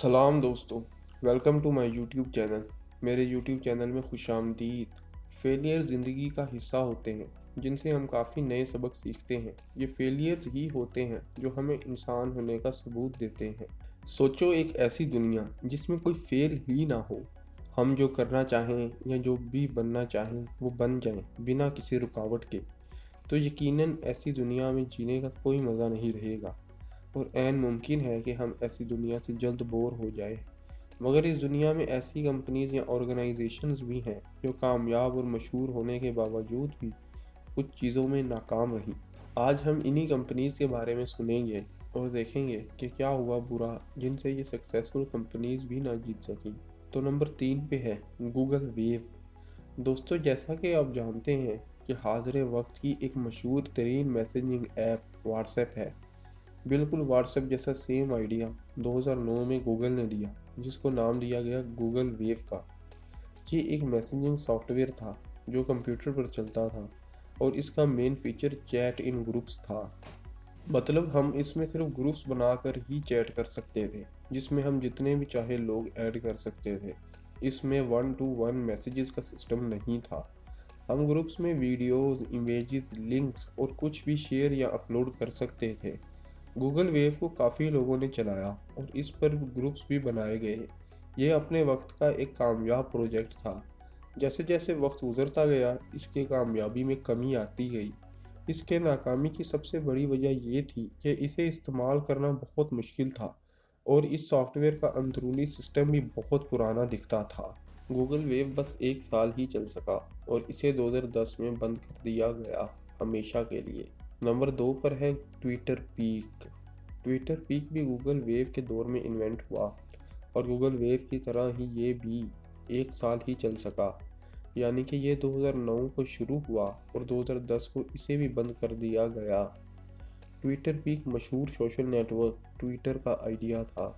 سلام دوستو، welcome to my YouTube channel. میرے یوٹیوب چینل میں خوش آمدید۔ فیلئر زندگی کا حصہ ہوتے ہیں جن سے ہم کافی نئے سبق سیکھتے ہیں۔ یہ فیلئرز ہی ہوتے ہیں جو ہمیں انسان ہونے کا ثبوت دیتے ہیں۔ سوچو ایک ایسی دنیا جس میں کوئی فیل ہی نہ ہو، ہم جو کرنا چاہیں یا جو بھی بننا چاہیں وہ بن جائیں بنا کسی رکاوٹ کے، تو یقیناً ایسی دنیا میں جینے کا کوئی مزہ نہیں رہے گا، اور عین ممکن ہے کہ ہم ایسی دنیا سے جلد بور ہو جائیں۔ مگر اس دنیا میں ایسی کمپنیز یا آرگنائزیشنز بھی ہیں جو کامیاب اور مشہور ہونے کے باوجود بھی کچھ چیزوں میں ناکام رہیں۔ آج ہم انہی کمپنیز کے بارے میں سنیں گے اور دیکھیں گے کہ کیا ہوا برا جن سے یہ سکسیسفل کمپنیز بھی نہ جیت سکیں۔ تو نمبر 3 پہ ہے گوگل ویو۔ دوستو، جیسا کہ آپ جانتے ہیں کہ حاضر وقت کی ایک مشہور ترین میسنجنگ ایپ واٹس ایپ ہے۔ بالکل واٹس ایپ جیسا سیم آئیڈیا 2009 میں گوگل نے دیا، جس کو نام دیا گیا گوگل ویو کا۔ یہ ایک میسنجنگ سافٹ ویئر تھا جو کمپیوٹر پر چلتا تھا، اور اس کا main feature chat in groups تھا۔ مطلب ہم اس میں صرف گروپس بنا کر ہی چیٹ کر سکتے تھے، جس میں ہم جتنے بھی چاہے لوگ ایڈ کر سکتے تھے۔ اس میں 1 to 1 میسیجز کا سسٹم نہیں تھا۔ ہم گروپس میں ویڈیوز، امیجز، لنکس اور کچھ بھی شیئر یا اپلوڈ کر سکتے تھے۔ گوگل ویو کو کافی لوگوں نے چلایا اور اس پر گروپس بھی بنائے گئے۔ یہ اپنے وقت کا ایک کامیاب پروجیکٹ تھا۔ جیسے جیسے وقت گزرتا گیا، اس کی کامیابی میں کمی آتی گئی۔ اس کے ناکامی کی سب سے بڑی وجہ یہ تھی کہ اسے استعمال کرنا بہت مشکل تھا، اور اس سافٹ ویئر کا اندرونی سسٹم بھی بہت پرانا دکھتا تھا۔ گوگل ویو بس 1 سال ہی چل سکا اور اسے 2010 میں بند کر دیا گیا، ہمیشہ کے لیے۔ نمبر 2 پر ہے ٹویٹر پیک۔ ٹویٹر پیک بھی گوگل ویو کے دور میں انوینٹ ہوا، اور گوگل ویو کی طرح ہی یہ بھی 1 سال ہی چل سکا، یعنی کہ یہ 2009 کو شروع ہوا اور 2010 کو اسے بھی بند کر دیا گیا۔ ٹویٹر پیک مشہور سوشل نیٹ ورک ٹویٹر کا آئیڈیا تھا۔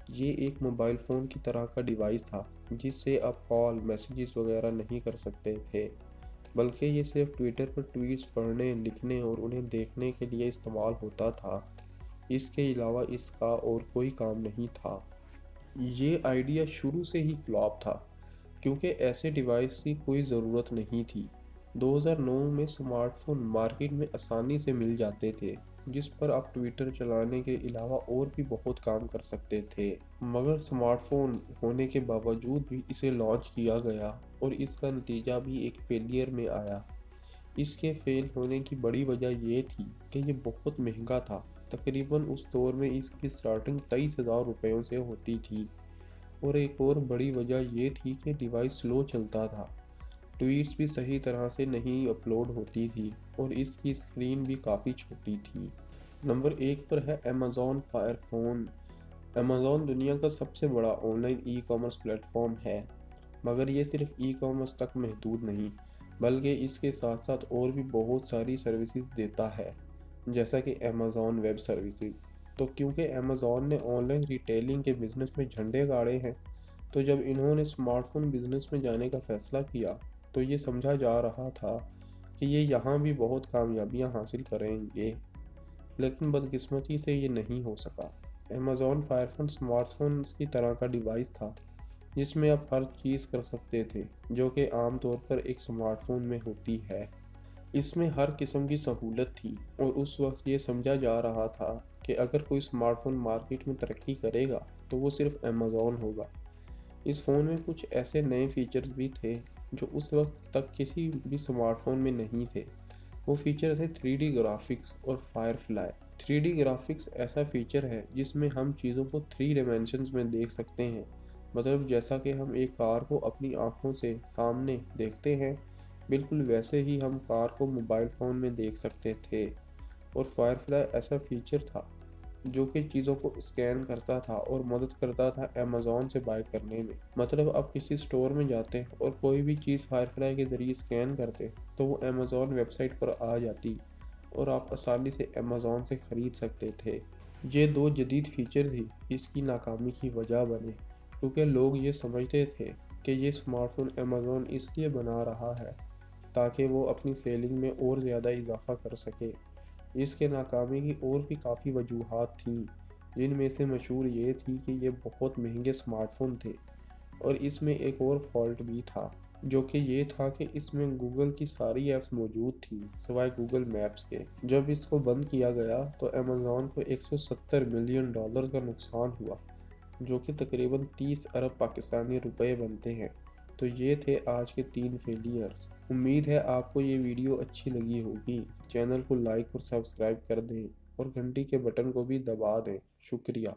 یہ ایک موبائل فون کی طرح کا ڈیوائس تھا جس سے آپ کال، میسیجز وغیرہ نہیں کر سکتے تھے، بلکہ یہ صرف ٹویٹر پر ٹویٹس پڑھنے، لکھنے اور انہیں دیکھنے کے لیے استعمال ہوتا تھا۔ اس کے علاوہ اس کا اور کوئی کام نہیں تھا۔ یہ آئیڈیا شروع سے ہی فلاپ تھا، کیونکہ ایسے ڈیوائس کی کوئی ضرورت نہیں تھی۔ 2009 میں سمارٹ فون مارکیٹ میں آسانی سے مل جاتے تھے، جس پر آپ ٹویٹر چلانے کے علاوہ اور بھی بہت کام کر سکتے تھے۔ مگر سمارٹ فون ہونے کے باوجود بھی اسے لانچ کیا گیا، اور اس کا نتیجہ بھی ایک فیلئر میں آیا۔ اس کے فیل ہونے کی بڑی وجہ یہ تھی کہ یہ بہت مہنگا تھا۔ تقریباً اس دور میں اس کی سٹارٹنگ 23,000 روپیوں سے ہوتی تھی، اور ایک اور بڑی وجہ یہ تھی کہ ڈیوائس سلو چلتا تھا، ٹویٹس بھی صحیح طرح سے نہیں اپلوڈ ہوتی تھی، اور اس کی اسکرین بھی کافی چھوٹی تھی۔ نمبر 1 پر ہے Amazon فائر فون۔ Amazon دنیا کا سب سے بڑا on line e commerce plate form ہے، مگر یہ صرف ای کامرس تک محدود نہیں، بلکہ اس کے ساتھ ساتھ اور بھی بہت ساری سروسز دیتا ہے، جیسا کہ Amazon ویب سروسز۔ تو کیونکہ Amazon نے آن لائن ریٹیلنگ کے بزنس میں جھنڈے گاڑے ہیں، تو جب انہوں نے اسمارٹ فون بزنس میں جانے کا فیصلہ کیا تو یہ سمجھا جا رہا تھا کہ یہ یہاں بھی بہت کامیابیاں حاصل کریں گے، لیکن بدقسمتی سے یہ نہیں ہو سکا۔ Amazon fire phone smart phone کی طرح کا ڈیوائس تھا جس میں آپ ہر چیز کر سکتے تھے جو کہ عام طور پر ایک اسمارٹ فون میں ہوتی ہے۔ اس میں ہر قسم کی سہولت تھی، اور اس وقت یہ سمجھا جا رہا تھا کہ اگر کوئی اسمارٹ فون مارکیٹ میں ترقی کرے گا تو وہ صرف Amazon ہوگا۔ اس فون میں کچھ ایسے نئے فیچرز بھی تھے جو اس وقت تک کسی بھی اسمارٹ فون میں نہیں تھے۔ وہ فیچر تھے 3D گرافکس اور فائر فلائی۔ 3D گرافکس ایسا فیچر ہے جس میں ہم چیزوں کو 3 ڈائمینشنز میں دیکھ سکتے ہیں، مطلب جیسا کہ ہم ایک کار کو اپنی آنکھوں سے سامنے دیکھتے ہیں، بالکل ویسے ہی ہم کار کو موبائل فون میں دیکھ سکتے تھے۔ اور فائر فلائی ایسا فیچر تھا جو کہ چیزوں کو اسکین کرتا تھا اور مدد کرتا تھا Amazon سے بائی کرنے میں۔ مطلب آپ کسی سٹور میں جاتے اور کوئی بھی چیز فائر فلائی کے ذریعے اسکین کرتے تو وہ Amazon ویب سائٹ پر آ جاتی، اور آپ آسانی سے Amazon سے خرید سکتے تھے۔ یہ 2 جدید فیچرز ہی اس کی ناکامی کی وجہ بنے، کیونکہ لوگ یہ سمجھتے تھے کہ یہ اسمارٹ فون Amazon اس لیے بنا رہا ہے تاکہ وہ اپنی سیلنگ میں اور زیادہ اضافہ کر سکے۔ اس کے ناکامی کی اور بھی کافی وجوہات تھیں، جن میں سے مشہور یہ تھی کہ یہ بہت مہنگے سمارٹ فون تھے، اور اس میں ایک اور فالٹ بھی تھا، جو کہ یہ تھا کہ اس میں گوگل کی ساری ایپس موجود تھیں سوائے گوگل میپس کے۔ جب اس کو بند کیا گیا تو امیزون کو $170 ملین کا نقصان ہوا، جو کہ تقریباً 30 ارب پاکستانی روپے بنتے ہیں۔ تو یہ تھے آج کے 3 فیلیئرز۔ امید ہے آپ کو یہ ویڈیو اچھی لگی ہوگی۔ چینل کو لائک اور سبسکرائب کر دیں اور گھنٹی کے بٹن کو بھی دبا دیں۔ شکریہ۔